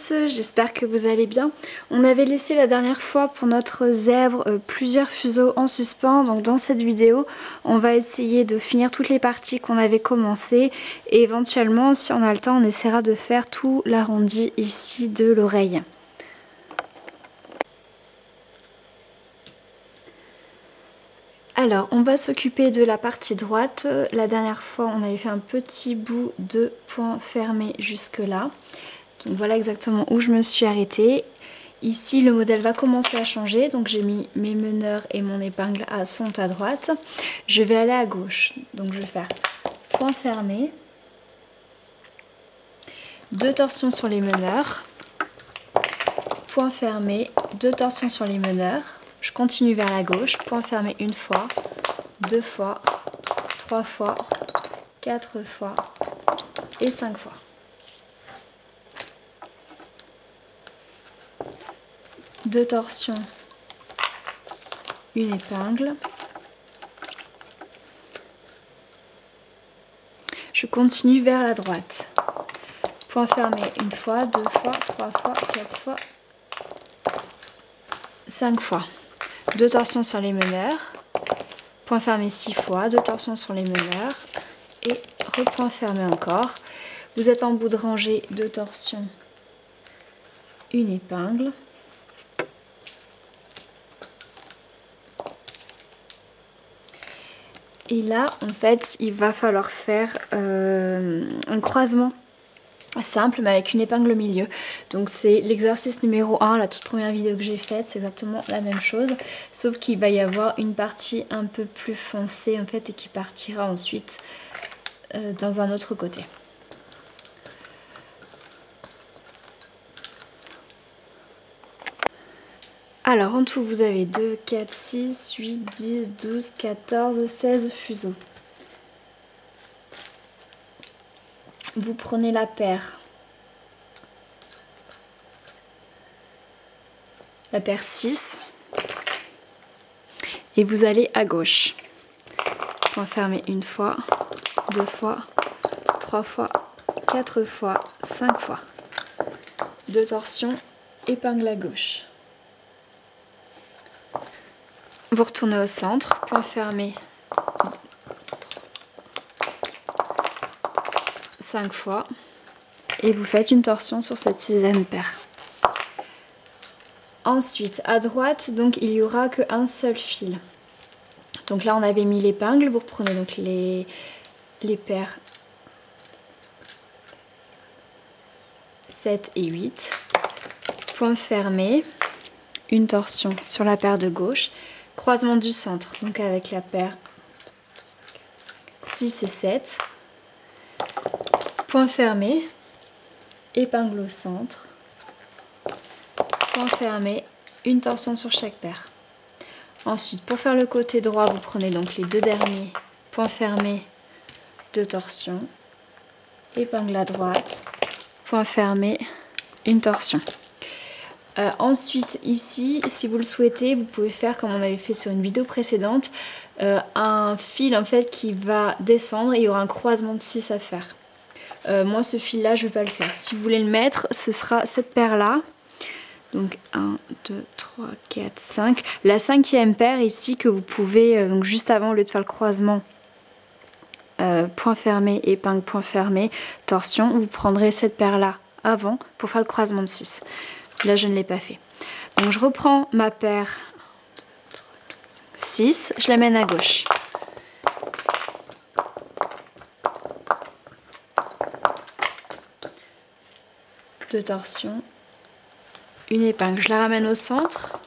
tous, j'espère que vous allez bien. On avait laissé la dernière fois pour notre zèbre plusieurs fuseaux en suspens, donc dans cette vidéo on va essayer de finir toutes les parties qu'on avait commencées et éventuellement si on a le temps on essaiera de faire tout l'arrondi ici de l'oreille. Alors on va s'occuper de la partie droite. La dernière fois on avait fait un petit bout de point fermé jusque là. Donc voilà exactement où je me suis arrêtée. Ici le modèle va commencer à changer, donc j'ai mis mes meneurs et mon épingle sont à droite. Je vais aller à gauche, donc je vais faire point fermé, 2 torsions sur les meneurs, point fermé, 2 torsions sur les meneurs. Je continue vers la gauche, point fermé une fois, 2 fois, 3 fois, 4 fois et 5 fois. Deux torsions, une épingle. Je continue vers la droite. Point fermé une fois, 2 fois, 3 fois, 4 fois, 5 fois. 2 torsions sur les meneurs. Point fermé 6 fois, 2 torsions sur les meneurs. Et repoint fermé encore. Vous êtes en bout de rangée, 2 torsions, une épingle. Et là, en fait, il va falloir faire un croisement simple, mais avec une épingle au milieu. Donc c'est l'exercice numéro 1, la toute première vidéo que j'ai faite, c'est exactement la même chose. Sauf qu'il va y avoir une partie un peu plus foncée, en fait, et qui partira ensuite dans un autre côté. Alors en tout vous avez 2, 4, 6, 8, 10, 12, 14, 16 fuseaux. Vous prenez la paire 6 et vous allez à gauche. Point fermé une fois, 2 fois, 3 fois, 4 fois, 5 fois. 2 torsions, épingle à gauche. Vous retournez au centre, point fermé 5 fois et vous faites une torsion sur cette 6e paire. Ensuite à droite donc il n'y aura qu'un seul fil. Donc là on avait mis l'épingle, vous reprenez donc les paires 7 et 8, point fermé, une torsion sur la paire de gauche. Croisement du centre, donc avec la paire 6 et 7. Point fermé, épingle au centre. Point fermé, une torsion sur chaque paire. Ensuite, pour faire le côté droit, vous prenez donc les 2 derniers. Point fermé, 2 torsions. Épingle à droite. Point fermé, une torsion. Ensuite ici, si vous le souhaitez, vous pouvez faire comme on avait fait sur une vidéo précédente, un fil en fait qui va descendre et il y aura un croisement de 6 à faire. Moi ce fil là je ne vais pas le faire. Si vous voulez le mettre, ce sera cette paire là. Donc 1, 2, 3, 4, 5. La 5e paire ici que vous pouvez, donc juste avant au lieu de faire le croisement, point fermé, épingle, point fermé, torsion, vous prendrez cette paire là avant pour faire le croisement de 6. Là, je ne l'ai pas fait. Donc, je reprends ma paire 6, je l'amène à gauche. Deux torsions, une épingle. Je la ramène au centre.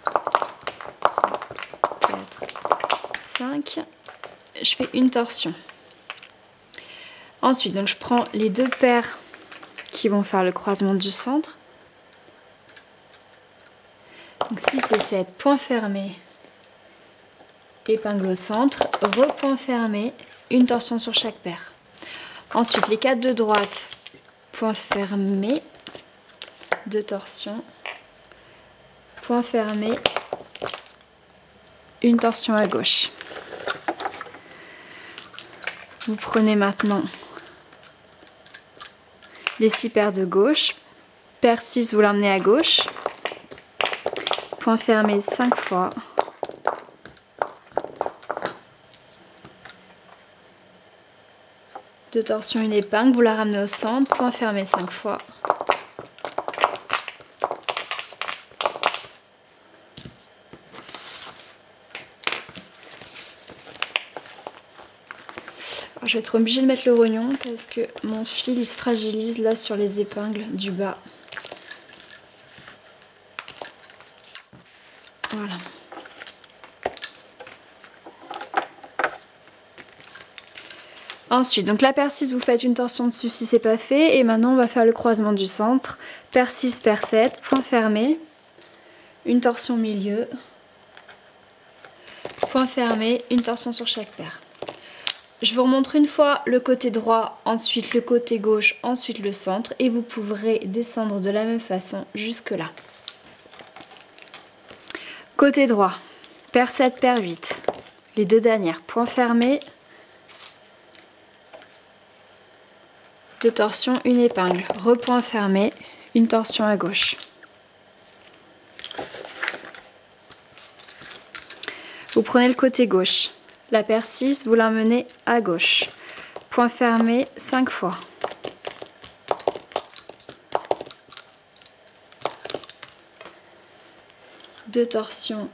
3, 4, 5. Je fais une torsion. Ensuite, donc, je prends les 2 paires qui vont faire le croisement du centre. Donc 6 et 7, point fermé, épingle au centre, repoint fermé, une torsion sur chaque paire. Ensuite les 4 de droite, point fermé, 2 torsions, point fermé, une torsion à gauche. Vous prenez maintenant les 6 paires de gauche, paire 6, vous l'emmenez à gauche. Point fermé 5 fois. Deux torsions, une épingle, vous la ramenez au centre, point fermé 5 fois. Alors, je vais être obligée de mettre le rognon parce que mon fil il se fragilise là sur les épingles du bas. Voilà. Ensuite, donc la paire 6, vous faites une torsion dessus si c'est pas fait. Et maintenant, on va faire le croisement du centre. Paire 6, paire 7, point fermé. Une torsion au milieu. Point fermé, une torsion sur chaque paire. Je vous remontre une fois le côté droit, ensuite le côté gauche, ensuite le centre. Et vous pourrez descendre de la même façon jusque là. Côté droit, paire 7, paire 8. Les deux dernières, point fermé. Deux torsions, une épingle, repoint fermé, une torsion à gauche. Vous prenez le côté gauche, la paire 6, vous l'emmenez à gauche. Point fermé 5 fois. Deux torsions,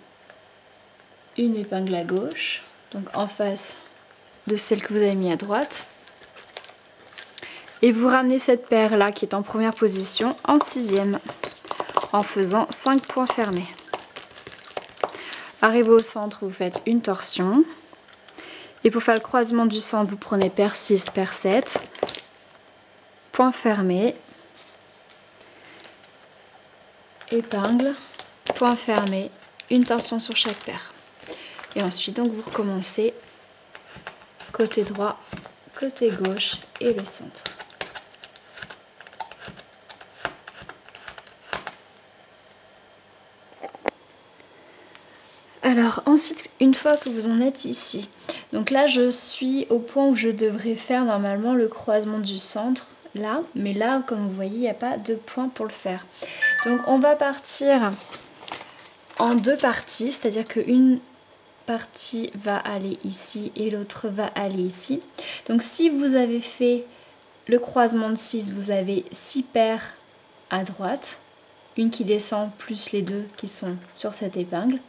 une épingle à gauche, donc en face de celle que vous avez mis à droite. Et vous ramenez cette paire là qui est en première position en 6e en faisant 5 points fermés. Arrivé au centre, vous faites une torsion. Et pour faire le croisement du centre, vous prenez paire 6, paire 7, point fermé, épingle, point fermé, une torsion sur chaque paire. Et ensuite, donc, vous recommencez côté droit, côté gauche et le centre. Alors ensuite, une fois que vous en êtes ici, donc là je suis au point où je devrais faire normalement le croisement du centre, là, mais là comme vous voyez il n'y a pas de point pour le faire. Donc on va partir en deux parties, c'est-à-dire qu'une partie va aller ici et l'autre va aller ici. Donc si vous avez fait le croisement de 6, vous avez 6 paires à droite, une qui descend plus les deux qui sont sur cette épingle.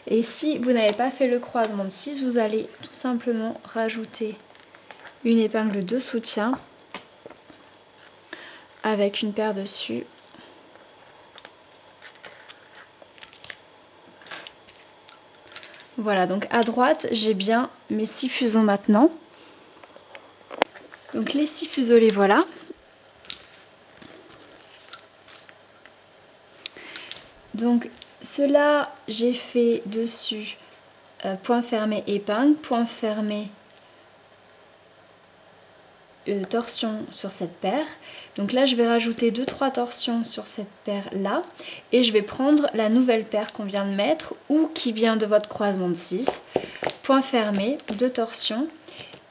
Et si vous n'avez pas fait le croisement de 6, vous allez tout simplement rajouter une épingle de soutien avec une paire dessus. Voilà, donc à droite, j'ai bien mes 6 fuseaux maintenant. Donc les 6 fuseaux, les voilà. Donc cela, j'ai fait dessus point fermé épingle, point fermé torsion sur cette paire. Donc là je vais rajouter 2-3 torsions sur cette paire là et je vais prendre la nouvelle paire qu'on vient de mettre ou qui vient de votre croisement de 6. Point fermé, 2 torsions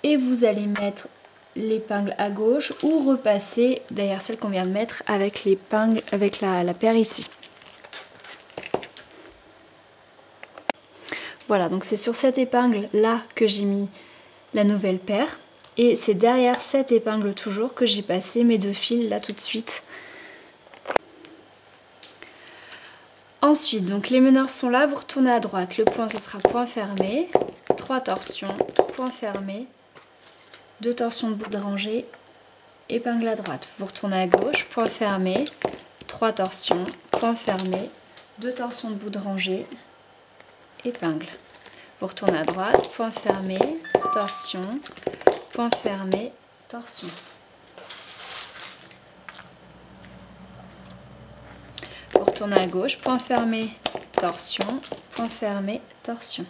et vous allez mettre l'épingle à gauche ou repasser derrière celle qu'on vient de mettre avec l'épingle, avec la paire ici. Voilà, donc c'est sur cette épingle là que j'ai mis la nouvelle paire. Et c'est derrière cette épingle toujours que j'ai passé mes 2 fils là tout de suite. Ensuite, donc les meneurs sont là, vous retournez à droite. Le point ce sera point fermé, 3 torsions, point fermé, 2 torsions de bout de rangée, épingle à droite. Vous retournez à gauche, point fermé, 3 torsions, point fermé, 2 torsions de bout de rangée, épingle. Vous retournez à droite, point fermé, torsion, point fermé, torsion. Vous retournez à gauche, point fermé, torsion, point fermé, torsion.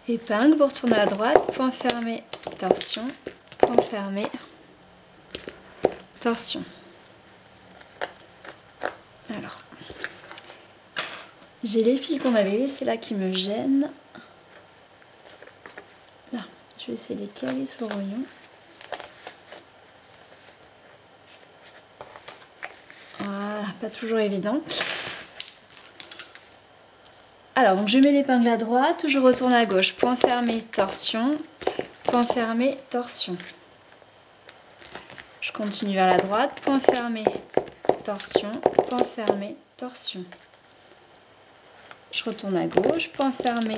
Épingle, vous retournez à droite, point fermé, torsion, point fermé, torsion. Alors, j'ai les fils qu'on avait laissés là qui me gênent. Là. vais essayer de les caler sur le rognon. Voilà, pas toujours évident. Alors, donc je mets l'épingle à droite, je retourne à gauche, point fermé, torsion, point fermé, torsion. Je continue vers la droite, point fermé, torsion, point fermé, torsion. Je retourne à gauche, point fermé,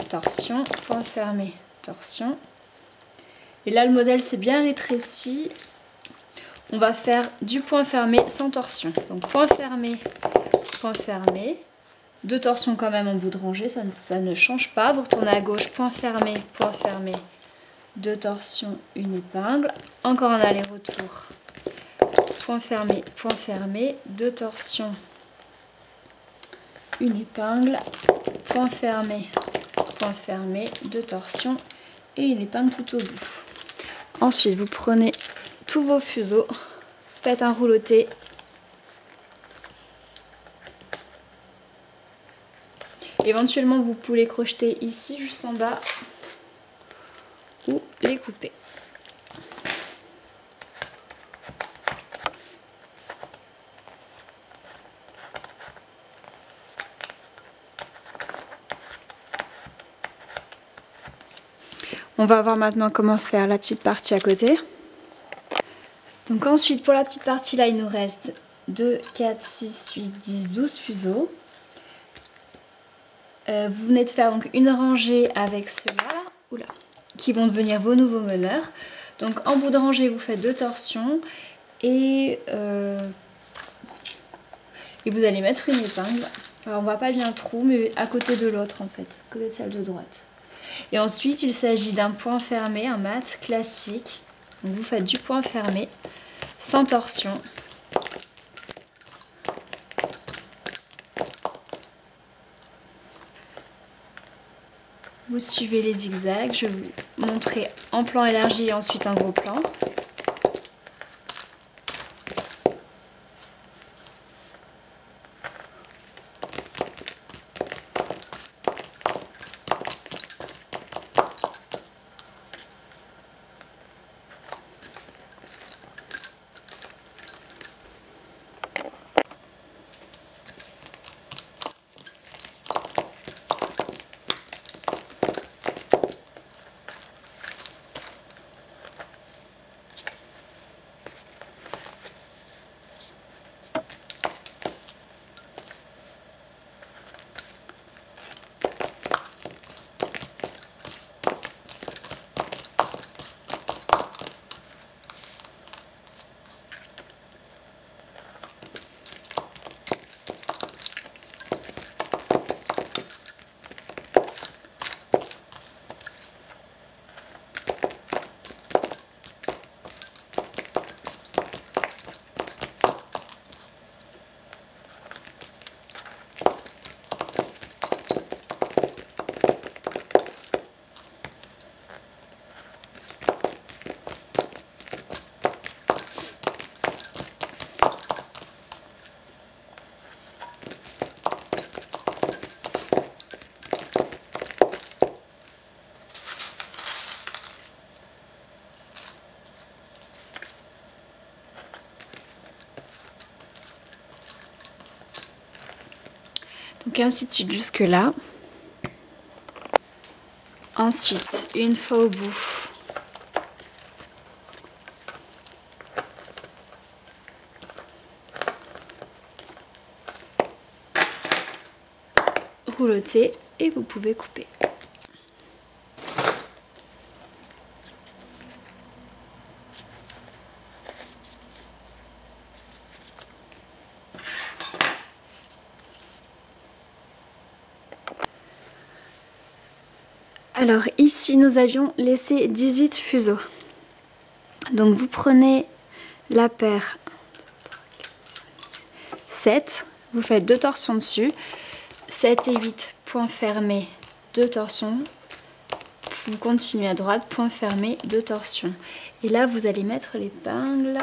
torsion, point fermé, torsion. Et là, le modèle s'est bien rétréci. On va faire du point fermé sans torsion. Donc point fermé, deux torsions quand même en bout de rangée, ça ne change pas. Vous retournez à gauche, point fermé, deux torsions, une épingle. Encore un aller-retour. Point fermé, deux torsions, une épingle. Point fermé, deux torsions et une épingle tout au bout. Ensuite, vous prenez tous vos fuseaux, faites un rouleauté. Éventuellement, vous pouvez les crocheter ici, juste en bas, ou les couper. On va voir maintenant comment faire la petite partie à côté. Donc ensuite, pour la petite partie là, il nous reste 2, 4, 6, 8, 10, 12 fuseaux. Vous venez de faire donc une rangée avec ceux-là, qui vont devenir vos nouveaux meneurs. Donc en bout de rangée, vous faites deux torsions et vous allez mettre une épingle. Alors on voit pas bien le trou, mais à côté de l'autre en fait, à côté de celle de droite. Et ensuite, il s'agit d'un point fermé, un mat classique. Donc vous faites du point fermé, sans torsion. Vous suivez les zigzags, je vais vous montrer en plan élargi et ensuite un gros plan. Donc ainsi de suite jusque là. Ensuite, une fois au bout, rouleauter et vous pouvez couper. Alors ici nous avions laissé 18 fuseaux. Donc vous prenez la paire 7, vous faites deux torsions dessus, 7 et 8, point fermé, deux torsions, vous continuez à droite, point fermé, deux torsions. Et là vous allez mettre l'épingle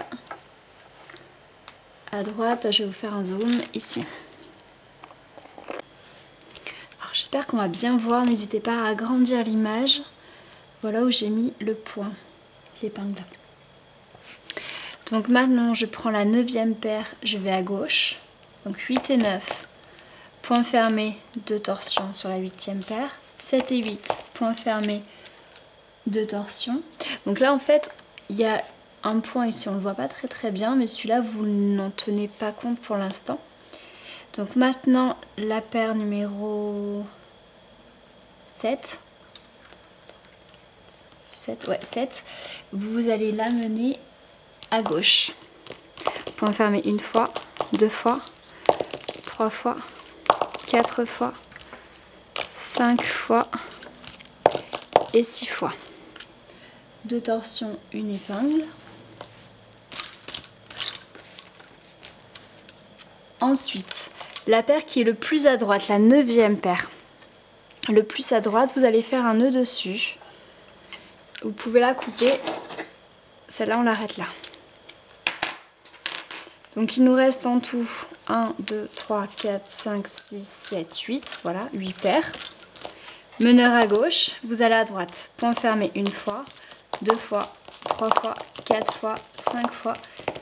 à droite, je vais vous faire un zoom ici. J'espère qu'on va bien voir, n'hésitez pas à agrandir l'image. Voilà où j'ai mis le point, l'épingle. Donc maintenant je prends la 9e paire, je vais à gauche. Donc 8 et 9, point fermé, 2 torsions sur la 8e paire. 7 et 8, point fermé, 2 torsions. Donc là en fait il y a un point ici, on ne le voit pas très bien, mais celui-là vous n'en tenez pas compte pour l'instant. Donc maintenant la paire numéro 7, vous allez l'amener à gauche. Point fermé une fois, 2 fois, 3 fois, 4 fois, 5 fois et 6 fois. 2 torsions, une épingle. Ensuite, la paire qui est le plus à droite, la 9e paire. Le plus à droite, vous allez faire un nœud dessus. Vous pouvez la couper. Celle-là, on l'arrête là. Donc il nous reste en tout 1, 2, 3, 4, 5, 6, 7, 8. Voilà, 8 paires. Meneur à gauche, vous allez à droite. Point fermé une fois, 2 fois, 3 fois, 4 fois, 5 fois,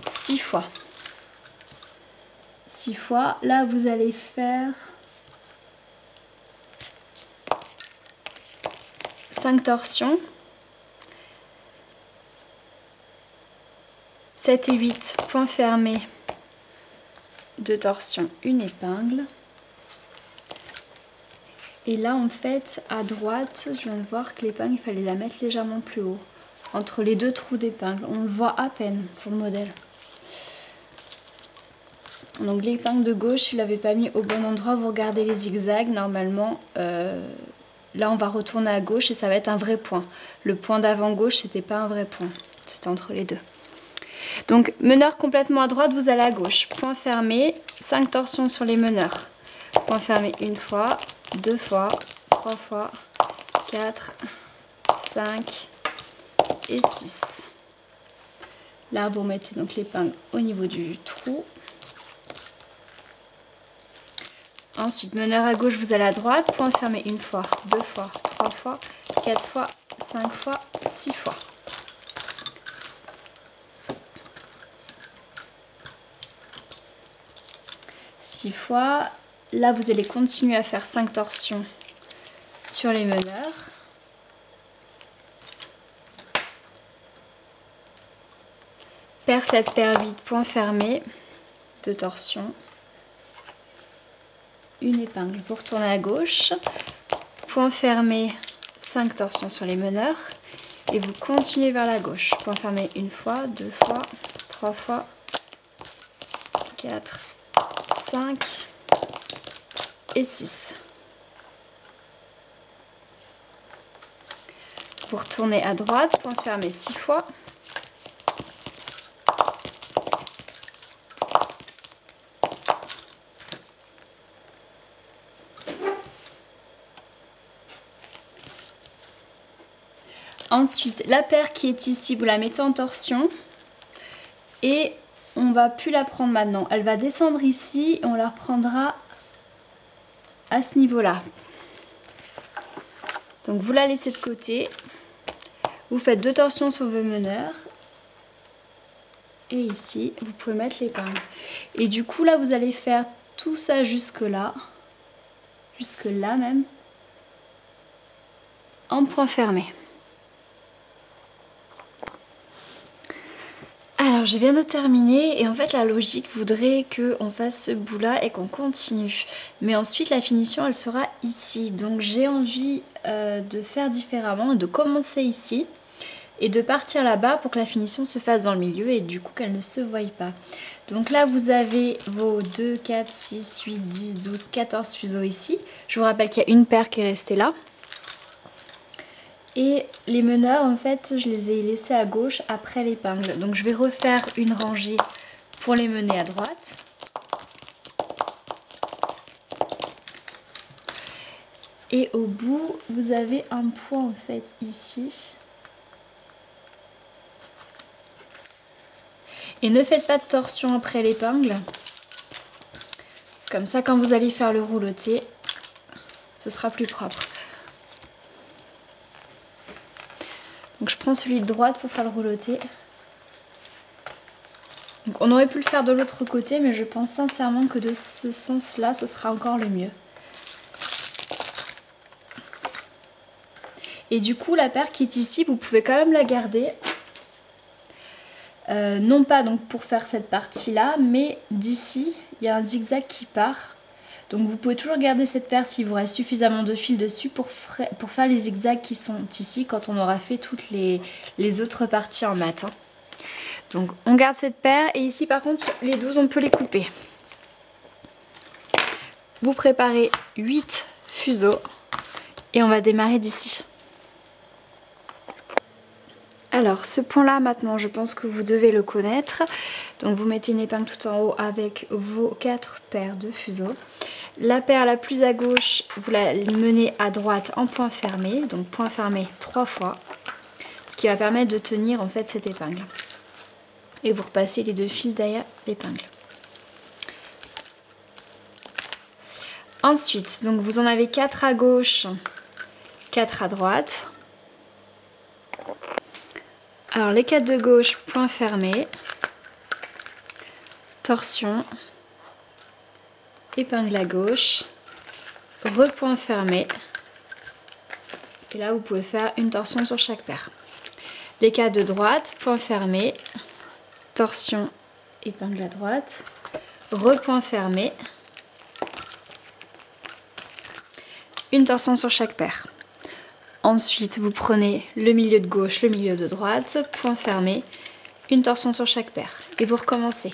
6 fois. 6 fois. Là, vous allez faire 5 torsions. 7 et 8, point fermé, 2 torsions, une épingle. Et là, en fait, à droite, je viens de voir que l'épingle, il fallait la mettre légèrement plus haut. Entre les deux trous d'épingle. On le voit à peine sur le modèle. Donc l'épingle de gauche, il l'avait pas mis au bon endroit. Vous regardez les zigzags. Normalement, là, on va retourner à gauche et ça va être un vrai point. Le point d'avant gauche, c'était pas un vrai point. C'était entre les deux. Donc, meneur complètement à droite, vous allez à gauche. Point fermé, 5 torsions sur les meneurs. Point fermé une fois, 2 fois, 3 fois, 4, 5 et 6. Là, vous mettez donc l'épingle au niveau du trou. Ensuite, meneur à gauche, vous allez à droite. Point fermé une fois, 2 fois, 3 fois, 4 fois, 5 fois, 6 fois. Fois. Là, vous allez continuer à faire 5 torsions sur les meneurs. Paire 7, paire 8, point fermé, 2 torsions, une épingle. Vous retournez à gauche, point fermé, 5 torsions sur les meneurs et vous continuez vers la gauche. Point fermé une fois, 2 fois, 3 fois, 4, 5 et 6. Vous retournez à droite, point fermé 6 fois. Ensuite, la paire qui est ici, vous la mettez en torsion et on va plus la prendre maintenant. Elle va descendre ici et on la reprendra à ce niveau-là. Donc vous la laissez de côté. Vous faites 2 torsions sur vos meneurs. Et ici, vous pouvez mettre l'épingle. Et du coup, là, vous allez faire tout ça jusque là. Jusque là même. En point fermé. Alors je viens de terminer et en fait la logique voudrait qu'on fasse ce bout là et qu'on continue. Mais ensuite la finition elle sera ici. Donc j'ai envie de faire différemment, de commencer ici et de partir là-bas pour que la finition se fasse dans le milieu et du coup qu'elle ne se voie pas. Donc là vous avez vos 2, 4, 6, 8, 10, 12, 14 fuseaux ici. Je vous rappelle qu'il y a une paire qui est restée là. Et les meneurs, en fait, je les ai laissés à gauche après l'épingle. Donc je vais refaire une rangée pour les mener à droite. Et au bout, vous avez un point en fait ici. Et ne faites pas de torsion après l'épingle. Comme ça, quand vous allez faire le rouloté, ce sera plus propre. prends celui de droite pour faire le rouloté. Donc on aurait pu le faire de l'autre côté, mais je pense sincèrement que de ce sens-là, ce sera encore le mieux. Et du coup, la paire qui est ici, vous pouvez quand même la garder. Non pas donc pour faire cette partie-là, mais d'ici, il y a un zigzag qui part. Donc vous pouvez toujours garder cette paire s'il vous reste suffisamment de fil dessus pour faire les zigzags qui sont ici quand on aura fait toutes les autres parties en mat. Hein. Donc on garde cette paire et ici par contre les 12 on peut les couper. Vous préparez 8 fuseaux et on va démarrer d'ici. Alors ce point là maintenant je pense que vous devez le connaître. Donc vous mettez une épingle tout en haut avec vos 4 paires de fuseaux. La paire la plus à gauche vous la menez à droite en point fermé. Donc point fermé 3 fois. Ce qui va permettre de tenir en fait cette épingle. Et vous repassez les 2 fils derrière l'épingle. Ensuite, donc vous en avez 4 à gauche, 4 à droite. Alors les 4 de gauche, point fermé, torsion, épingle à gauche, repoint fermé. Et là vous pouvez faire une torsion sur chaque paire. Les 4 de droite, point fermé, torsion, épingle à droite, repoint fermé, une torsion sur chaque paire. Ensuite, vous prenez le milieu de gauche, le milieu de droite, point fermé, une torsion sur chaque paire. Et vous recommencez.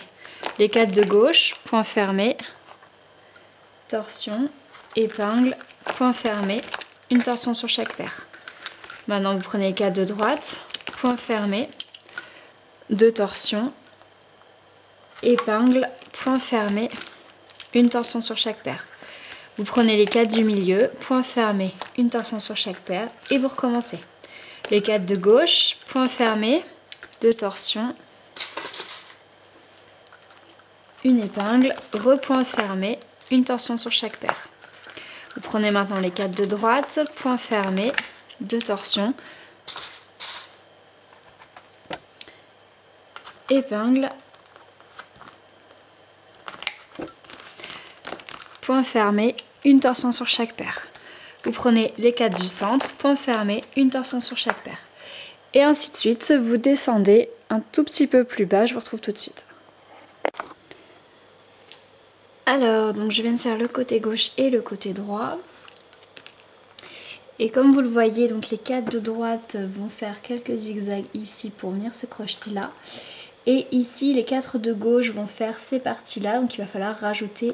Les 4 de gauche, point fermé, torsion, épingle, point fermé, une torsion sur chaque paire. Maintenant, vous prenez les 4 de droite, point fermé, 2 torsions, épingle, point fermé, une torsion sur chaque paire. Vous prenez les 4 du milieu, point fermé, une torsion sur chaque paire et vous recommencez. Les 4 de gauche, point fermé, 2 torsions, une épingle, repoint fermé, une torsion sur chaque paire. Vous prenez maintenant les 4 de droite, point fermé, 2 torsions, épingle, point fermé, une torsion sur chaque paire. Vous prenez les 4 du centre, point fermé, une torsion sur chaque paire. Et ainsi de suite, vous descendez un tout petit peu plus bas, je vous retrouve tout de suite. Alors, donc je viens de faire le côté gauche et le côté droit. Et comme vous le voyez, donc les 4 de droite vont faire quelques zigzags ici pour venir se crocheter là. Et ici, les 4 de gauche vont faire ces parties-là, donc il va falloir rajouter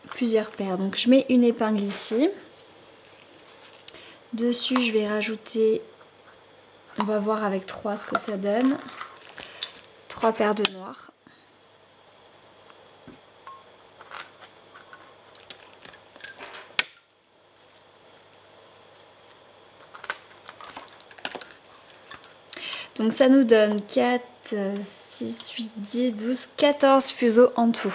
plusieurs paires. Donc je mets une épingle ici. Dessus, je vais rajouter, on va voir avec 3 ce que ça donne. 3 paires de noir. Donc ça nous donne 4, 6, 8, 10, 12, 14 fuseaux en tout.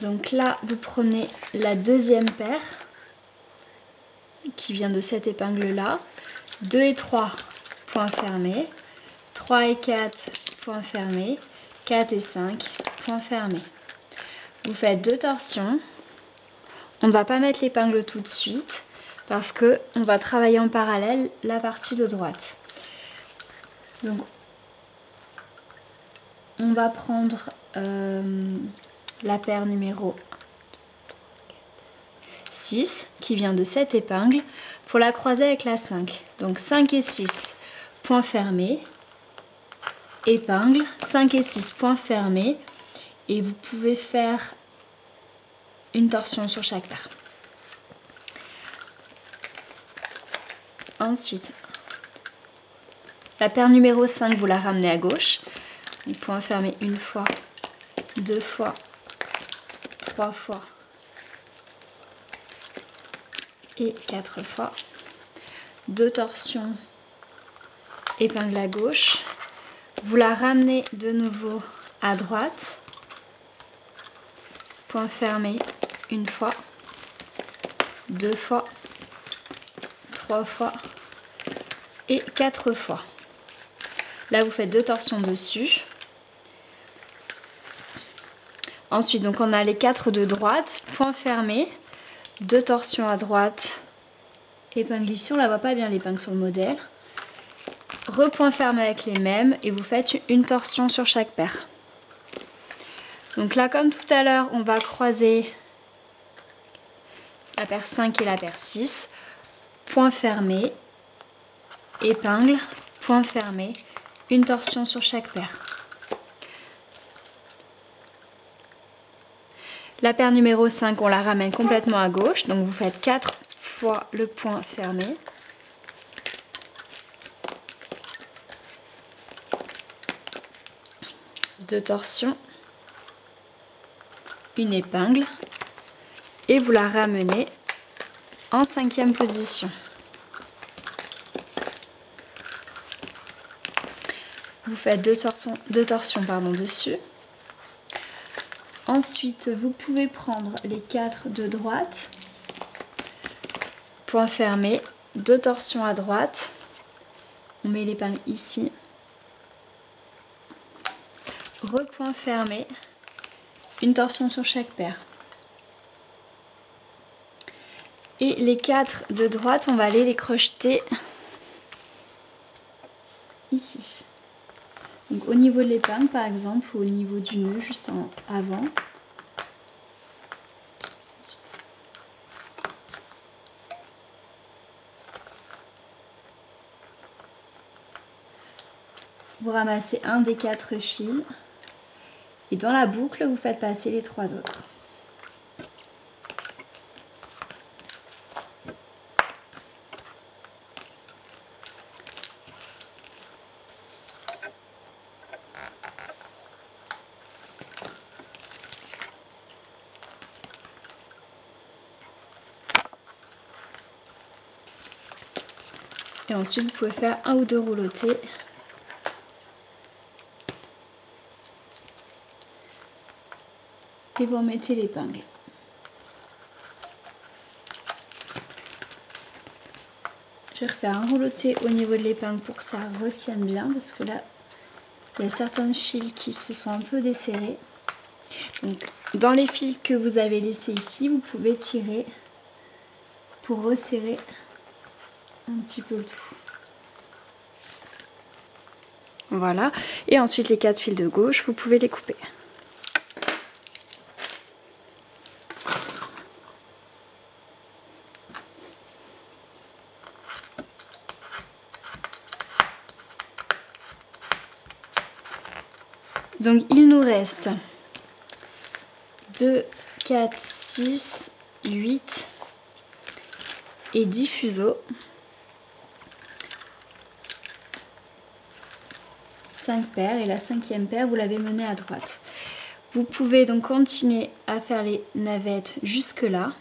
Donc là, vous prenez la deuxième paire qui vient de cette épingle-là. 2 et 3, point fermé. 3 et 4, point fermé. 4 et 5, point fermé. Vous faites 2 torsions. On ne va pas mettre l'épingle tout de suite parce qu'on va travailler en parallèle la partie de droite. Donc, on va prendre la paire numéro 6 qui vient de cette épingle pour la croiser avec la 5. Donc 5 et 6, point fermé, épingle, 5 et 6, point fermé, et vous pouvez faire une torsion sur chaque paire. Ensuite, la paire numéro 5, vous la ramenez à gauche. Donc, point fermé une fois, 2 fois, 3 fois et 4 fois. 2 torsions, épingle à gauche. Vous la ramenez de nouveau à droite. Point fermé une fois, 2 fois, 3 fois et 4 fois. Là, vous faites 2 torsions dessus. Ensuite, donc on a les 4 de droite, point fermé, 2 torsions à droite, épingle ici, on la voit pas bien l'épingle sur le modèle. Repoint fermé avec les mêmes et vous faites une torsion sur chaque paire. Donc là, comme tout à l'heure, on va croiser la paire 5 et la paire 6. Point fermé, épingle, point fermé, une torsion sur chaque paire. La paire numéro 5, on la ramène complètement à gauche. Donc vous faites 4 fois le point fermé. Deux torsions. Une épingle. Et vous la ramenez en 5e position. Vous faites deux torsions dessus. Ensuite, vous pouvez prendre les 4 de droite, point fermé, 2 torsions à droite, on met l'épingle ici, repoint fermé, une torsion sur chaque paire. Et les 4 de droite, on va aller les crocheter ici. Donc au niveau de l'épingle par exemple, ou au niveau du nœud juste en avant. Vous ramassez un des 4 fils et dans la boucle vous faites passer les 3 autres. Et ensuite vous pouvez faire 1 ou 2 roulotés. Et vous remettez l'épingle. Je vais refaire un rouloté au niveau de l'épingle pour que ça retienne bien, parce que là, il y a certains fils qui se sont un peu desserrés. Donc, dans les fils que vous avez laissés ici, vous pouvez tirer pour resserrer un petit peu le tout. Voilà. Et ensuite, les 4 fils de gauche, vous pouvez les couper. Donc il nous reste 2, 4, 6, 8 et 10 fuseaux. 5 paires et la 5e paire vous l'avez menée à droite. Vous pouvez donc continuer à faire les navettes jusque là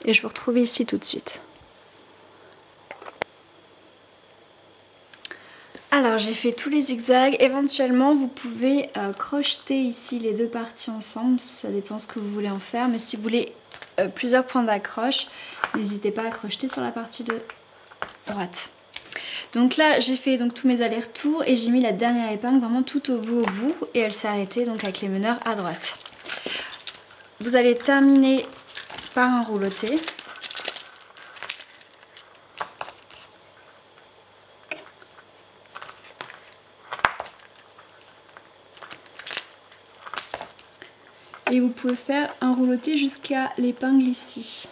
et je vous retrouve ici tout de suite. Alors j'ai fait tous les zigzags, éventuellement vous pouvez crocheter ici les 2 parties ensemble, ça dépend ce que vous voulez en faire, mais si vous voulez plusieurs points d'accroche, n'hésitez pas à crocheter sur la partie de droite. Donc là j'ai fait donc tous mes allers-retours et j'ai mis la dernière épingle vraiment tout au bout et elle s'est arrêtée donc avec les meneurs à droite. Vous allez terminer par un rouloté. Et vous pouvez faire un rouloté jusqu'à l'épingle ici.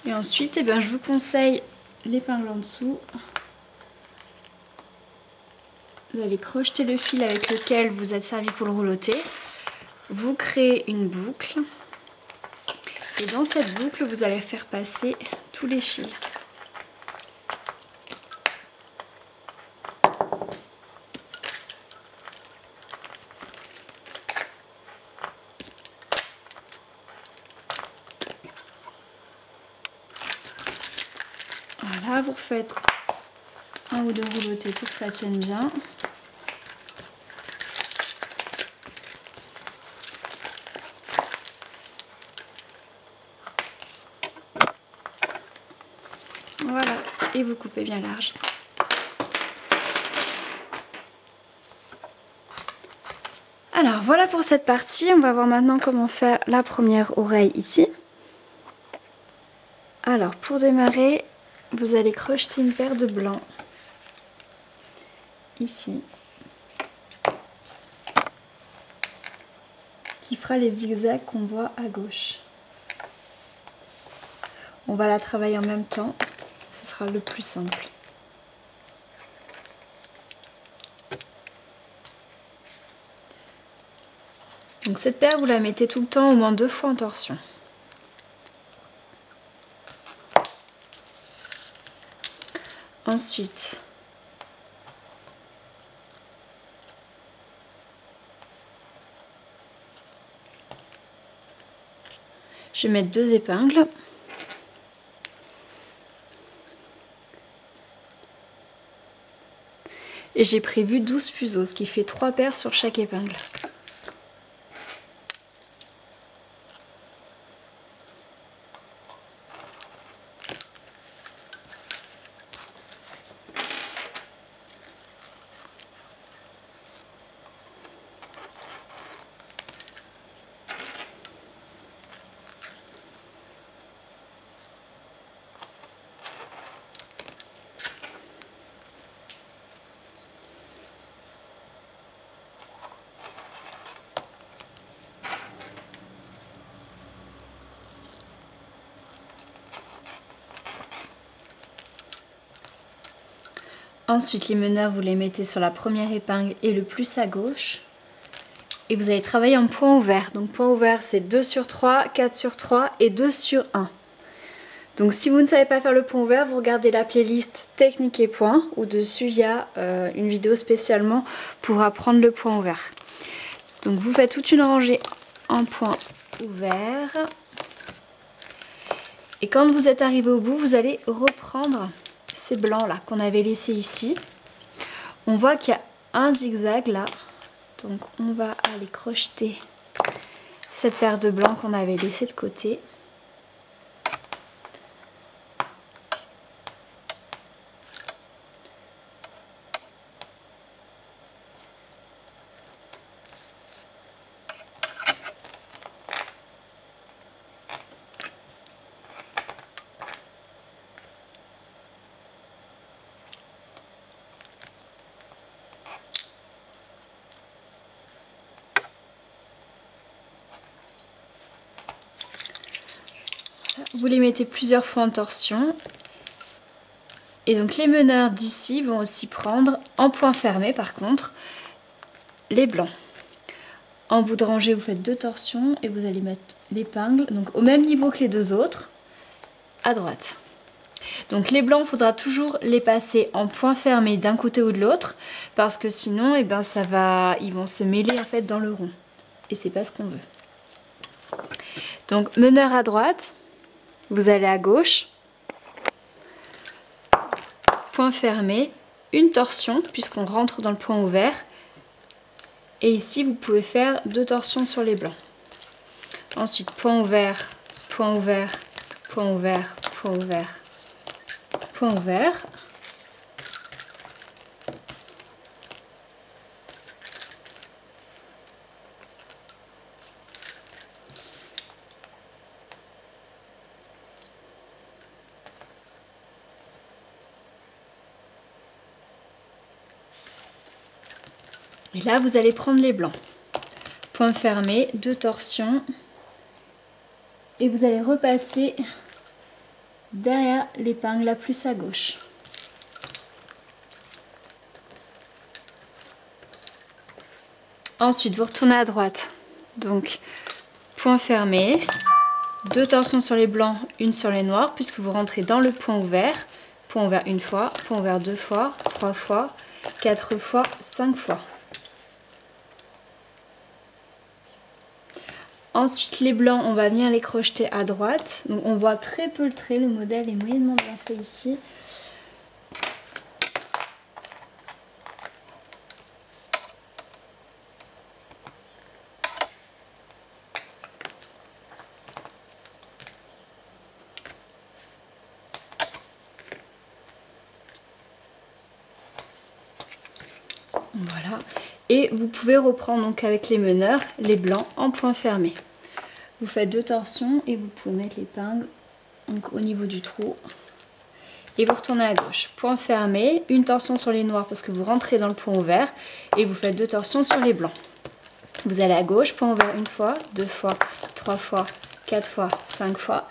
Et ensuite, eh bien, je vous conseille l'épingle en dessous. Vous allez crocheter le fil avec lequel vous êtes servi pour le rouloter. Vous créez une boucle. Et dans cette boucle, vous allez faire passer tous les fils. Voilà, vous refaites un ou deux roulotés pour que ça tienne bien. et vous coupez bien large. Alors voilà pour cette partie, on va voir maintenant comment faire la première oreille ici. Alors pour démarrer, vous allez crocheter une paire de blancs ici qui fera les zigzags qu'on voit à gauche. On va la travailler en même temps, ce sera le plus simple. Donc cette paire, vous la mettez tout le temps au moins 2 fois en torsion. Ensuite, je vais mettre 2 épingles. Et j'ai prévu 12 fuseaux, ce qui fait 3 paires sur chaque épingle. Ensuite, les meneurs, vous les mettez sur la première épingle et le plus à gauche. Et vous allez travailler en point ouvert. Donc point ouvert, c'est 2 sur 3, 4 sur 3 et 2 sur 1. Donc si vous ne savez pas faire le point ouvert, vous regardez la playlist technique et points. Au-dessus, il y a une vidéo spécialement pour apprendre le point ouvert. Donc vous faites toute une rangée en point ouvert. Et quand vous êtes arrivé au bout, vous allez reprendre ces blancs là qu'on avait laissés ici. On voit qu'il y a un zigzag là, donc on va aller crocheter cette paire de blancs qu'on avait laissé de côté. Vous les mettez plusieurs fois en torsion. Et donc les meneurs d'ici vont aussi prendre en point fermé par contre les blancs. En bout de rangée, vous faites 2 torsions et vous allez mettre l'épingle donc au même niveau que les 2 autres à droite. Donc les blancs, il faudra toujours les passer en point fermé d'un côté ou de l'autre parce que sinon eh ben, ils vont se mêler en fait dans le rond et c'est pas ce qu'on veut. Donc meneur à droite. Vous allez à gauche, point fermé, une torsion puisqu'on rentre dans le point ouvert. Et ici, vous pouvez faire 2 torsions sur les blancs. Ensuite, point ouvert, point ouvert, point ouvert, point ouvert, point ouvert. Et là, vous allez prendre les blancs. Point fermé, 2 torsions. Et vous allez repasser derrière l'épingle la plus à gauche. Ensuite, vous retournez à droite. Donc, point fermé, 2 torsions sur les blancs, une sur les noirs, puisque vous rentrez dans le point ouvert. Point ouvert une fois, point ouvert 2 fois, 3 fois, 4 fois, 5 fois. Ensuite, les blancs, on va venir les crocheter à droite. Donc, on voit très peu le trait. Le modèle est moyennement bien fait ici. Voilà. Et vous pouvez reprendre donc avec les meneurs, les blancs en point fermé. Vous faites 2 torsions et vous pouvez mettre l'épingle au niveau du trou. Et vous retournez à gauche. Point fermé, une torsion sur les noirs parce que vous rentrez dans le point ouvert. Et vous faites 2 torsions sur les blancs. Vous allez à gauche, point ouvert une fois, 2 fois, 3 fois, 4 fois, 5 fois.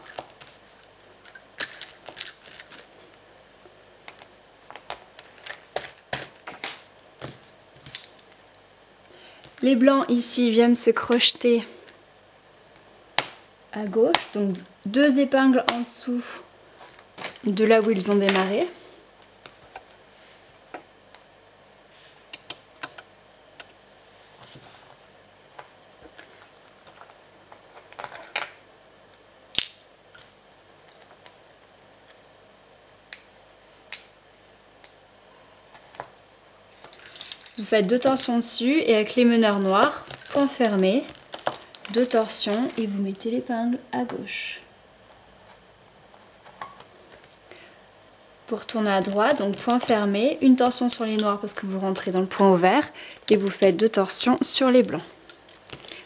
Les blancs ici viennent se crocheter à gauche, donc 2 épingles en dessous de là où ils ont démarré. Vous faites 2 torsions dessus et avec les meneurs noirs, point fermé, 2 torsions et vous mettez l'épingle à gauche. Vous retournez à droite, donc point fermé, une torsion sur les noirs parce que vous rentrez dans le point ouvert et vous faites 2 torsions sur les blancs.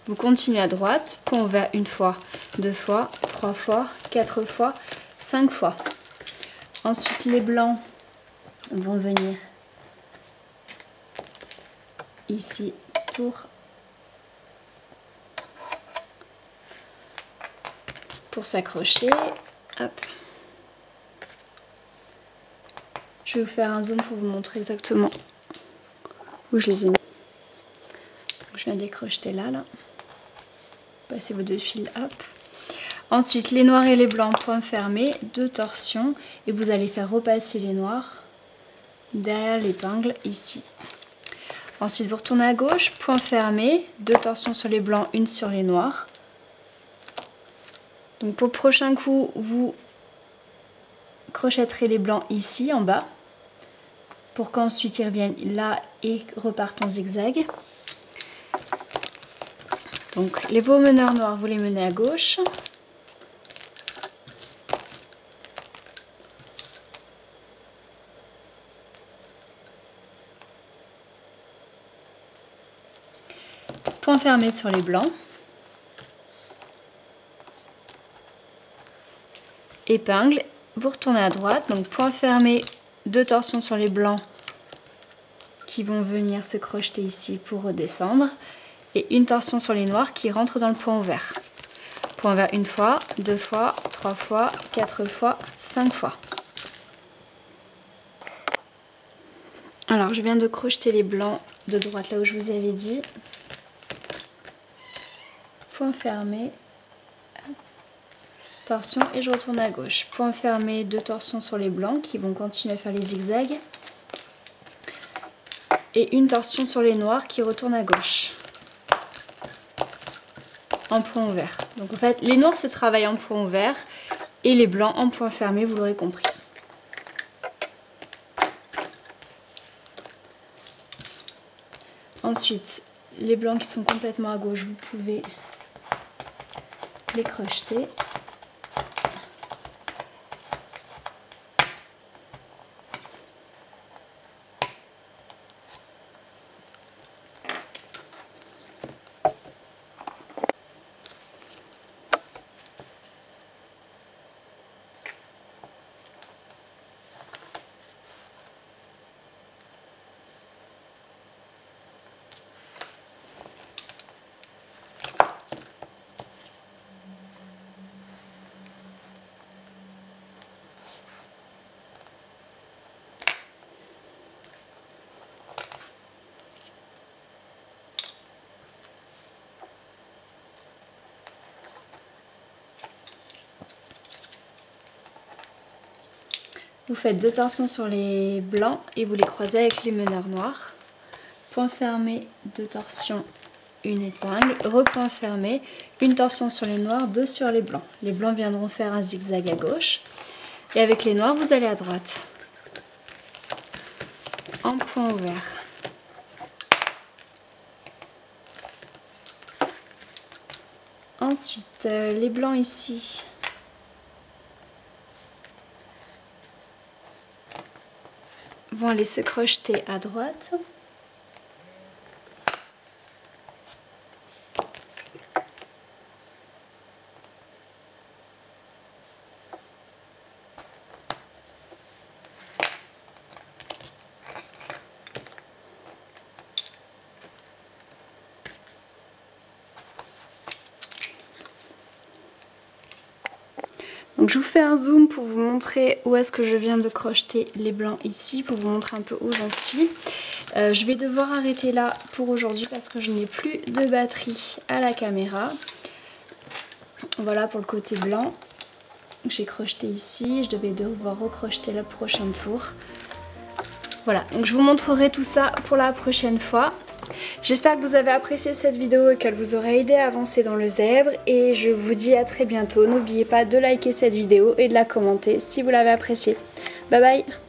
Vous continuez à droite, point ouvert une fois, 2 fois, 3 fois, 4 fois, 5 fois. Ensuite les blancs vont venir ici pour s'accrocher. Hop. Je vais vous faire un zoom pour vous montrer exactement où je les ai mis. Je viens de les crocheter là. Passez vos 2 fils, hop. Ensuite les noirs et les blancs, point fermé, 2 torsions et vous allez faire repasser les noirs derrière l'épingle ici. Ensuite vous retournez à gauche, point fermé, 2 torsions sur les blancs, une sur les noirs. Donc pour le prochain coup, vous crochetterez les blancs ici en bas pour qu'ensuite ils reviennent là et repartent en zigzag. Donc les beaux meneurs noirs, vous les menez à gauche. Point fermé sur les blancs. Épingle, vous retournez à droite, donc point fermé, 2 torsions sur les blancs qui vont venir se crocheter ici pour redescendre et une torsion sur les noirs qui rentrent dans le point ouvert. Point ouvert une fois, 2 fois, 3 fois, 4 fois, 5 fois. Alors je viens de crocheter les blancs de droite là où je vous avais dit. Point fermé, torsion et je retourne à gauche. Point fermé, 2 torsions sur les blancs qui vont continuer à faire les zigzags. Et une torsion sur les noirs qui retournent à gauche. En point ouvert. Donc en fait, les noirs se travaillent en point ouvert et les blancs en point fermé, vous l'aurez compris. Ensuite, les blancs qui sont complètement à gauche, vous pouvez les crocheter. Vous faites 2 torsions sur les blancs et vous les croisez avec les meneurs noirs. Point fermé, 2 torsions, une épingle, repoint fermé, une torsion sur les noirs, 2 sur les blancs. Les blancs viendront faire un zigzag à gauche et avec les noirs vous allez à droite. En point ouvert. Ensuite, les blancs ici. Vont aller se crocheter à droite. Donc je vous fais un zoom pour vous montrer où est-ce que je viens de crocheter les blancs ici, pour vous montrer un peu où j'en suis. Je vais devoir arrêter là pour aujourd'hui parce que je n'ai plus de batterie à la caméra. Voilà pour le côté blanc. J'ai crocheté ici, je devais devoir recrocheter le prochain tour. Voilà, donc je vous montrerai tout ça pour la prochaine fois. J'espère que vous avez apprécié cette vidéo et qu'elle vous aura aidé à avancer dans le zèbre. Et je vous dis à très bientôt. N'oubliez pas de liker cette vidéo et de la commenter si vous l'avez appréciée. Bye bye!